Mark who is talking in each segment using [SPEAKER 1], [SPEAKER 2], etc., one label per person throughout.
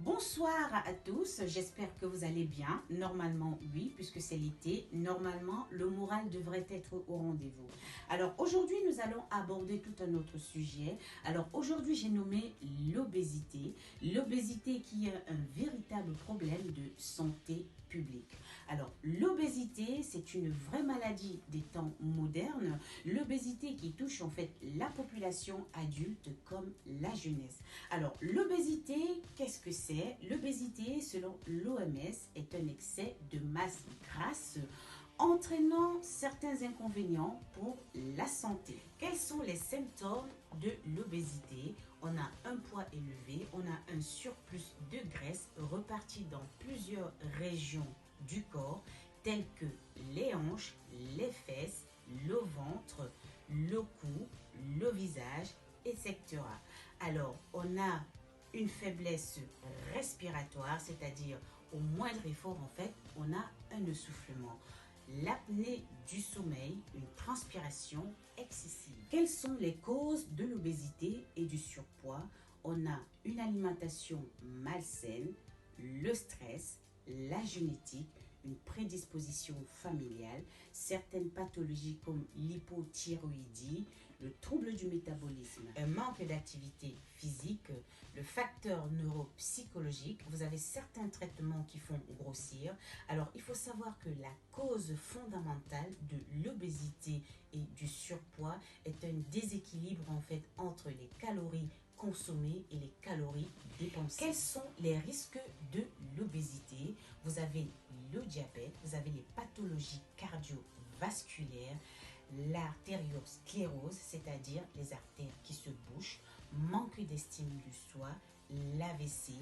[SPEAKER 1] Bonsoir à tous, j'espère que vous allez bien. Normalement, oui, puisque c'est l'été. Normalement, le moral devrait être au rendez-vous. Alors aujourd'hui, nous allons aborder tout un autre sujet. Alors aujourd'hui, j'ai nommé l'obésité. L'obésité qui est un véritable problème de santé publique. Alors l'obésité, c'est une vraie maladie des temps modernes. L'obésité qui touche en fait la population adulte comme la jeunesse. Alors l'obésité, qu'est-ce que c'est? L'obésité, selon l'OMS, est un excès de masse grasse entraînant certains inconvénients pour la santé. Quels sont les symptômes de l'obésité? On a un poids élevé, on a un surplus de graisse reparti dans plusieurs régions du corps, telles que les hanches, les fesses, le ventre, le cou, le visage, etc. Alors, on a une faiblesse respiratoire, c'est-à-dire au moindre effort, en fait, on a un essoufflement. L'apnée du sommeil, une transpiration excessive. Quelles sont les causes de l'obésité et du surpoids? On a une alimentation malsaine, le stress, la génétique, une prédisposition familiale, certaines pathologies comme l'hypothyroïdie, le trouble du métabolisme, un manque d'activité physique, le facteur neuropsychologique. Vous avez certains traitements qui font grossir. Alors, il faut savoir que la cause fondamentale de l'obésité et du surpoids est un déséquilibre en fait entre les calories consommées et les calories dépensées. Quels sont les risques de l'obésité? Vous avez le diabète, vous avez les pathologies cardiovasculaires, l'artériosclérose, c'est-à-dire les artères qui se bouchent, manque d'estime de soi, l'AVC,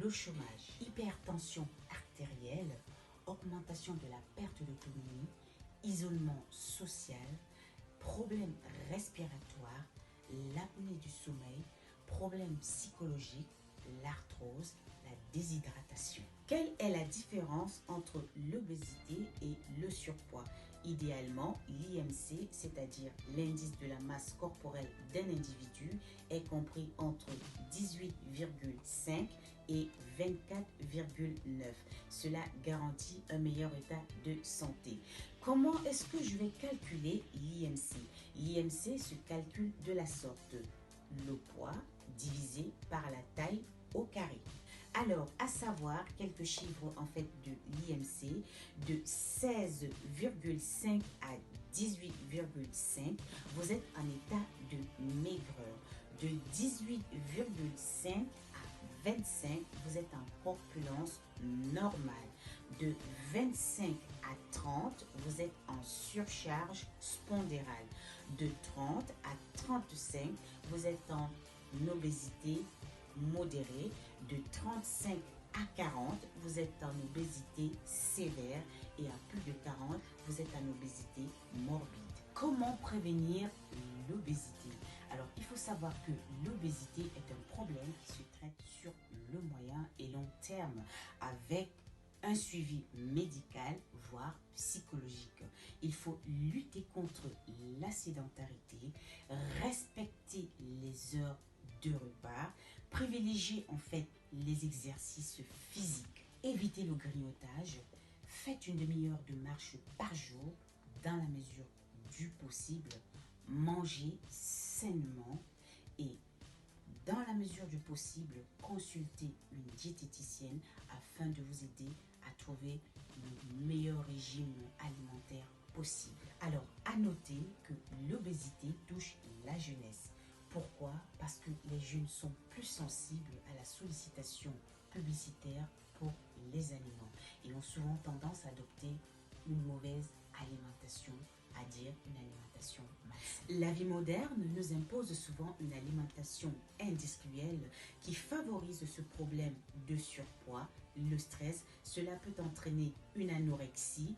[SPEAKER 1] le chômage, hypertension artérielle, augmentation de la perte d'autonomie, isolement social, problèmes respiratoires, l'apnée du sommeil, problèmes psychologiques, l'arthrose, la déshydratation. Quelle est la différence entre l'obésité et le surpoids? Idéalement, l'IMC, c'est-à-dire l'indice de la masse corporelle d'un individu, est compris entre 18,5 et 24,9. Cela garantit un meilleur état de santé. Comment est-ce que je vais calculer l'IMC? L'IMC se calcule de la sorte: le poids divisé par la taille au carré. Alors, à savoir quelques chiffres en fait de l'IMC, de 16,5 à 18,5, vous êtes en état de maigreur. De 18,5 à 25, vous êtes en corpulence normale. De 25 à 30, vous êtes en surcharge spondérale. De 30 à 35, vous êtes en obésité modérée. De 35 à 40, vous êtes en obésité sévère, et à plus de 40, vous êtes en obésité morbide. Comment prévenir l'obésité? Alors, il faut savoir que l'obésité est un problème qui se traite sur le moyen et long terme avec un suivi médical, voire psychologique. Il faut lutter contre la sédentarité, respecter les heures de repas, privilégier en fait les exercices physiques, éviter le grignotage, faites une demi-heure de marche par jour dans la mesure du possible, mangez sainement et dans la mesure du possible, consultez une diététicienne afin de vous aider à trouver le meilleur régime alimentaire possible. Alors, à noter que l'obésité touche la jeunesse. Pourquoi? Parce que les jeunes sont plus sensibles à la sollicitation publicitaire pour les aliments et ont souvent tendance à adopter une mauvaise alimentation, à dire une alimentation malsaine. La vie moderne nous impose souvent une alimentation industrielle qui favorise ce problème de surpoids, le stress. Cela peut entraîner une anorexie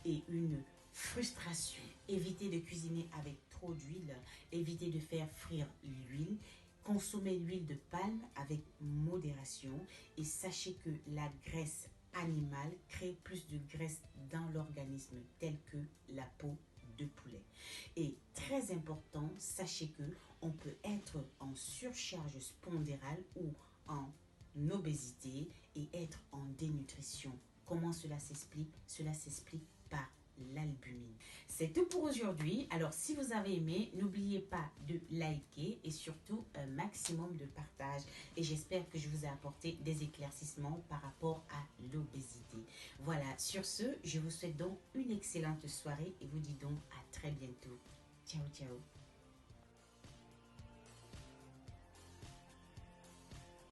[SPEAKER 1] et une frustration. Évitez de cuisiner avec trop d'huile, évitez de faire frire l'huile. Consommez l'huile de palme avec modération et sachez que la graisse animale crée plus de graisse dans l'organisme, telle que la peau de poulet. Et très important, sachez que on peut être en surcharge spondérale ou en obésité et être en dénutrition. Comment cela s'explique? Cela s'explique par l'albumine. C'est tout pour aujourd'hui. Alors si vous avez aimé, n'oubliez pas de liker et surtout un maximum de partage. Et j'espère que je vous ai apporté des éclaircissements par rapport à l'obésité. Voilà, sur ce, je vous souhaite donc une excellente soirée et vous dis donc à très bientôt. Ciao, ciao.